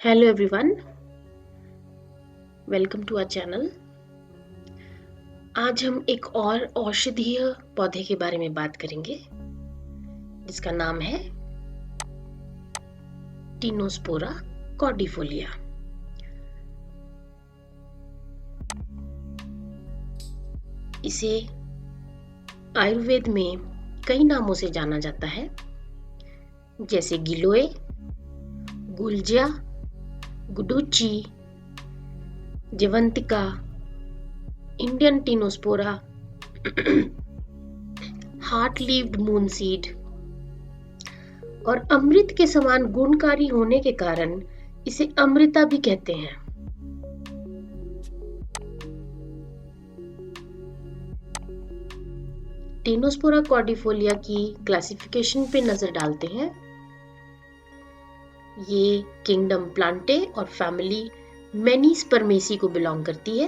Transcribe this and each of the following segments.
Hello everyone, welcome to our channel. आज हम एक और औषधीय पौधे के बारे में बात करेंगे जिसका नाम है टिनोस्पोरा कॉर्डिफोलिया। इसे आयुर्वेद में कई नामों से जाना जाता है, जैसे गिलोय, गुलजिया, गुडुची, जवंतिका, Indian tinospora, heart leaved moon seed और अमृत के समान गुणकारी होने के कारण इसे अमृता भी कहते हैं। टिनोस्पोरा कॉर्डिफोलिया की क्लासिफिकेशन पे नजर डालते हैं। ये किंगडम प्लांटे और फैमिली मेनीस्पर्मेसी को बिलोंग करती है।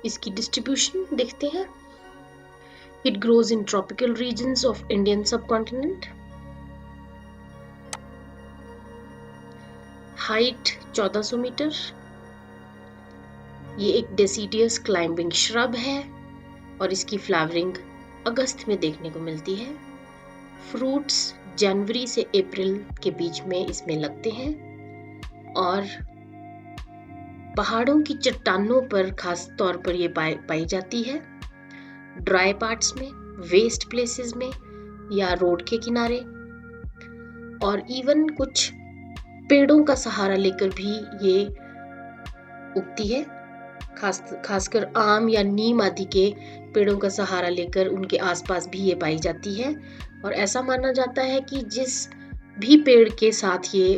इसकी डिस्ट्रीब्यूशन देखते हैं। It grows in tropical regions of Indian subcontinent. Height 1400 metre. ये एक डेसिडियस क्लाइंबिंग श्रब है और इसकी फ्लावरिंग अगस्त में देखने को मिलती है। फ्रूट्स जनवरी से अप्रैल के बीच में इसमें लगते हैं और पहाड़ों की चट्टानों पर खास तौर पर ये पाई जाती है। ड्राई पार्ट्स में, वेस्ट प्लेसेस में या रोड के किनारे और इवन कुछ पेड़ों का सहारा लेकर भी ये उगती है। खासकर आम या नीम आदि के पेड़ों का सहारा लेकर उनके आसपास भी ये पाई जाती है। और ऐसा माना जाता है कि जिस भी पेड़ के साथ ये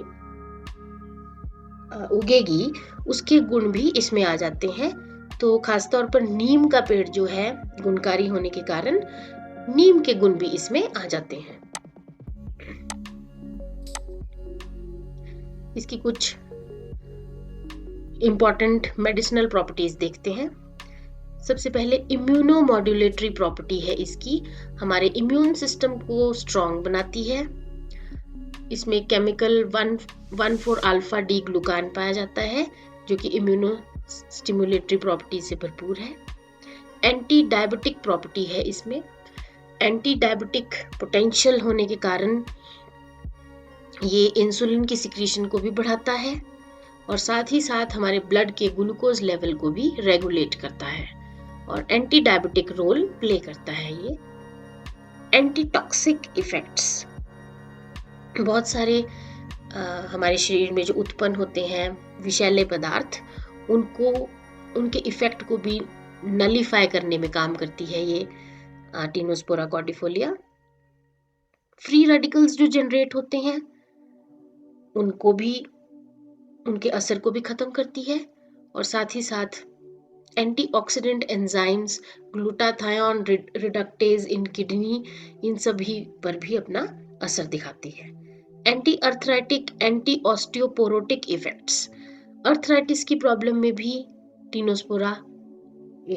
उगेगी उसके गुण भी इसमें आ जाते हैं। तो खासतौर पर नीम का पेड़ जो है गुणकारी होने के कारण नीम के गुण भी इसमें आ जाते हैं। इसकी कुछ इंपॉर्टेंट मेडिसिनल प्रॉपर्टीज देखते हैं। सबसे पहले इम्यूनो मॉड्यूलेटरी प्रॉपर्टी है इसकी, हमारे इम्यून सिस्टम को स्ट्रॉन्ग बनाती है। इसमें केमिकल 1,4 अल्फा डी ग्लूकान पाया जाता है जो कि इम्यूनो स्टिमुलेटरी प्रॉपर्टी से भरपूर है। एंटी डायबिटिक प्रॉपर्टी है इसमें। एंटी डायबिटिक पोटेंशियल होने के कारण ये इंसुलिन की सिक्रीशन को भी बढ़ाता है और साथ ही साथ हमारे ब्लड के ग्लूकोज लेवल को भी रेगुलेट करता है और एंटी डायबिटिक रोल प्ले करता है ये। एंटी टॉक्सिक इफेक्ट्स, बहुत सारे हमारे शरीर में जो उत्पन्न होते हैं विषैले पदार्थ, उनके इफेक्ट को भी नलीफाई करने में काम करती है ये टिनोस्पोरा कॉर्डिफोलिया। फ्री रेडिकल्स जो जनरेट होते हैं उनको भी, उनके असर को भी खत्म करती है और साथ ही साथ antioxidant enzymes, glutathione reductase in kidney, इन सभी पर भी अपना असर दिखाती है। Anti arthritic, anti osteoporotic effects, arthritis की प्रॉब्लम में भी टिनोस्पोरा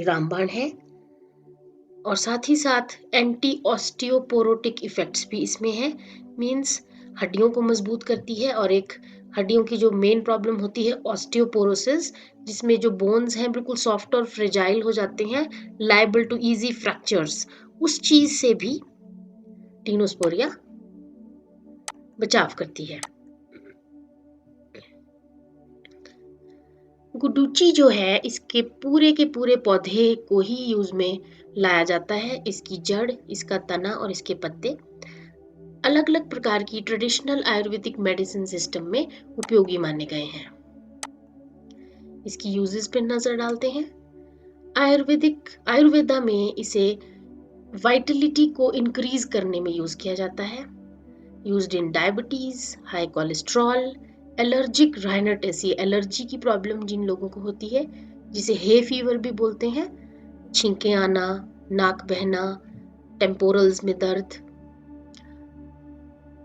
रामबाण है और साथ ही साथ एंटी ऑस्टियोपोरोटिक इफेक्ट्स भी इसमें है। मींस हड्डियों को मजबूत करती है और एक हड्डियों की जो मेन प्रॉब्लम होती है ऑस्टियोपोरोसिस, जिसमें जो बोन्स हैं बिल्कुल सॉफ्ट और फ्रेजाइल हो जाते हैं, लायबल टू इजी फ्रैक्चर्स, उस चीज से भी टिनोस्पोरिया बचाव करती है। गुडुची जो है इसके पूरे के पूरे पौधे को ही यूज में लाया जाता है। इसकी जड़, इसका तना और इसके पत्ते अलग अलग प्रकार की ट्रेडिशनल आयुर्वेदिक मेडिसिन सिस्टम में उपयोगी माने गए हैं। इसकी यूजेस पे नजर डालते हैं। आयुर्वेदा में इसे वाइटलिटी को इंक्रीज करने में यूज किया जाता है। Used in diabetes, high cholesterol, allergic rhinitis, ये एलर्जी की प्रॉब्लम जिन लोगों को होती है, जिसे हे फीवर भी बोलते हैं, छींकें आना, नाक बहना, टेम्पोरल्स में दर्द,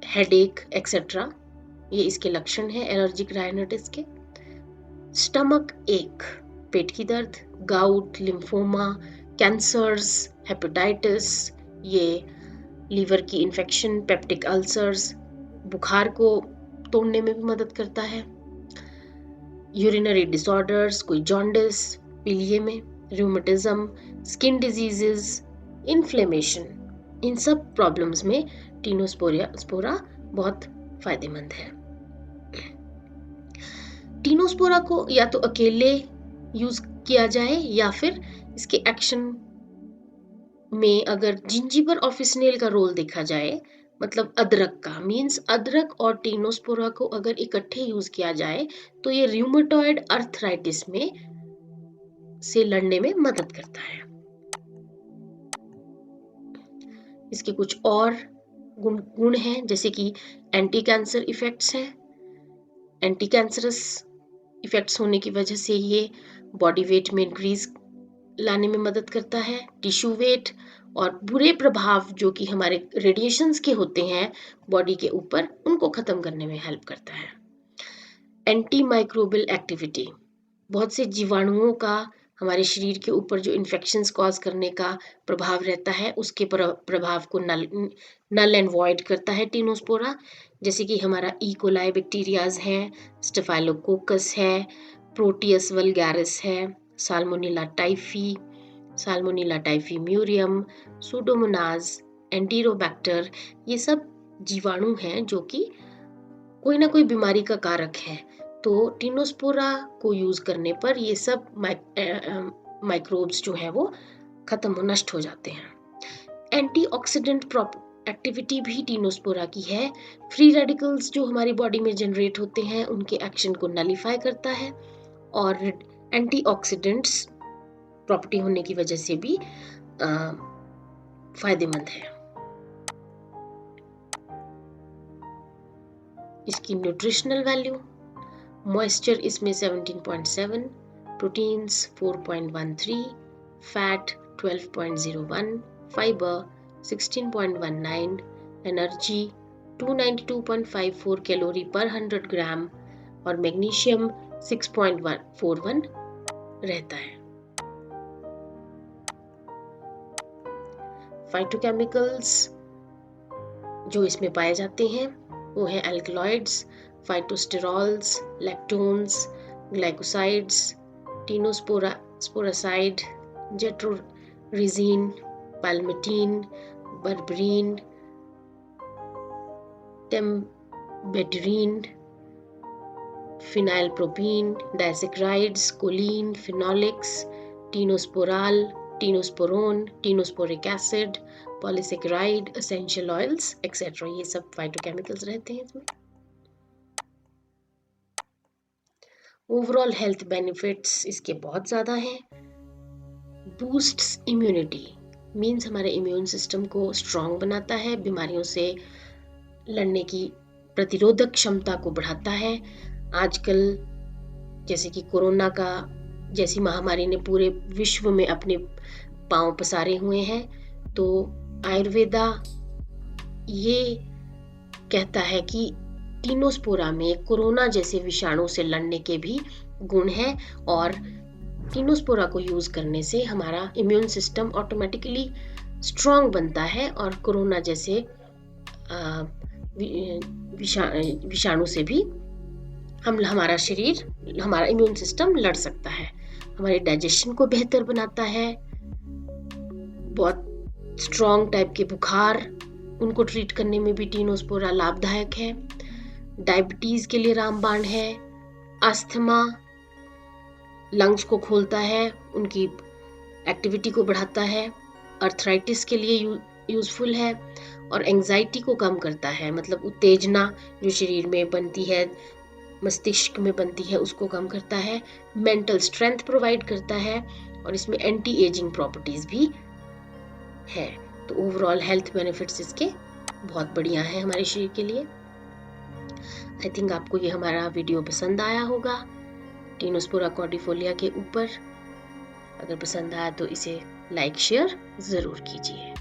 हेडेक एक्सेट्रा, ये इसके लक्षण हैं एलर्जिक राइनाइटिस के। स्टमक एक, पेट की दर्द, गाउट, लिम्फोमा, कैंसर्स, हेपेटाइटिस, ये लीवर की इन्फेक्शन, पेप्टिक अल्सर्स, बुखार को तोड़ने में भी मदद करता है। यूरिनरी डिसऑर्डर्स, कोई जॉन्डिस, पीलिए में, रूमेटिज्म, स्किन डिजीजेस, इन्फ्लेमेशन, इन सब प्रॉब्लम्स में टीनोस्पोरा बहुत फायदेमंद है। टीनोस्पोरा को या तो अकेले यूज किया जाए या फिर इसके एक्शन में अगर जिंजीबर ऑफिसिनेल का रोल देखा जाए, मतलब अदरक का, मींस अदरक और टीनोस्पोरा को अगर इकट्ठे यूज किया जाए तो ये रूमेटॉइड अर्थराइटिस में से लड़ने में मदद करता है। इसके कुछ और गुण हैं, जैसे कि एंटी कैंसर इफेक्ट्स हैं। एंटी कैंसरस इफेक्ट्स होने की वजह से ये बॉडी वेट में इंक्रीज लाने में मदद करता है। टिश्यू वेट और बुरे प्रभाव जो कि हमारे रेडिएशंस के होते हैं बॉडी के ऊपर, उनको खत्म करने में हेल्प करता है। एंटी माइक्रोबियल एक्टिविटी, बहुत से जीवाणुओं का हमारे शरीर के ऊपर जो इन्फेक्शंस कॉज करने का प्रभाव रहता है, उसके प्रभाव को नल एंड वॉइड करता है टीनोस्पोरा। जैसे कि हमारा ई कोलाई बैक्टीरियाज है, स्टेफाइलोकोकस है, प्रोटियस वल्गैरिस है, साल्मोनेला टाइफी म्यूरियम, सूडोमोनास, एंटीरोबैक्टर, ये सब जीवाणु हैं जो कि कोई ना कोई बीमारी का कारक है। तो टीनोस्पोरा को यूज करने पर ये सब माइक्रोब्स जो है वो खत्म हो, नष्ट हो जाते हैं। एंटीऑक्सीडेंट एक्टिविटी भी टीनोस्पोरा की है। फ्री रेडिकल्स जो हमारी बॉडी में जनरेट होते हैं उनके एक्शन को नलीफाई करता है, और एंटीऑक्सीडेंट्स प्रॉपर्टी होने की वजह से भी फायदेमंद है। इसकी न्यूट्रिशनल वैल्यू, मॉइस्चर इसमें 17.7, proteins 4.13, fat 12.01, fibre 16.19, energy 292.54 calorie पर 100 ग्राम और मैग्नीशियम 6.41 रहता है। फाइटोकेमिकल्स जो इसमें पाए जाते हैं वो है alkaloids, phytosterols, lactones, glycosides, tinosporaside, jatrorrhizine, palmatine, berberine, tembetarine, phenylpropene, disaccharides, choline, phenolics, tinosporal, tinosporon, tinosporic acid, polysaccharide, essential oils etcetera, ये सब फाइटोकेमिकल्स रहते हैं इसमें। ओवरऑल हेल्थ बेनिफिट्स इसके बहुत ज़्यादा हैं। बूस्ट्स इम्यूनिटी, मीन्स हमारे इम्यून सिस्टम को स्ट्रॉन्ग बनाता है, बीमारियों से लड़ने की प्रतिरोधक क्षमता को बढ़ाता है। आजकल जैसे कि कोरोना का जैसी महामारी ने पूरे विश्व में अपने पांव पसारे हुए हैं, तो आयुर्वेदा ये कहता है कि टीनोस्पोरा में कोरोना जैसे विषाणु से लड़ने के भी गुण हैं, और टीनोस्पोरा को यूज करने से हमारा इम्यून सिस्टम ऑटोमेटिकली स्ट्रॉन्ग बनता है और कोरोना जैसे विषाणु से भी हमारा इम्यून सिस्टम लड़ सकता है। हमारे डाइजेशन को बेहतर बनाता है, बहुत स्ट्रॉन्ग टाइप के बुखार उनको ट्रीट करने में भी टीनोस्पोरा लाभदायक है। डायबिटीज के लिए रामबाण है, अस्थमा, लंग्स को खोलता है, उनकी एक्टिविटी को बढ़ाता है, अर्थराइटिस के लिए यूजफुल है, और एंजाइटी को कम करता है, मतलब उत्तेजना जो शरीर में बनती है, मस्तिष्क में बनती है, उसको कम करता है, मेंटल स्ट्रेंथ प्रोवाइड करता है, और इसमें एंटी एजिंग प्रॉपर्टीज भी है। तो ओवरऑल हेल्थ बेनिफिट्स इसके बहुत बढ़िया है हमारे शरीर के लिए। आई थिंक आपको ये हमारा वीडियो पसंद आया होगा टीनोस्पोरा कॉर्डिफोलिया के ऊपर। अगर पसंद आया तो इसे लाइक शेयर ज़रूर कीजिए।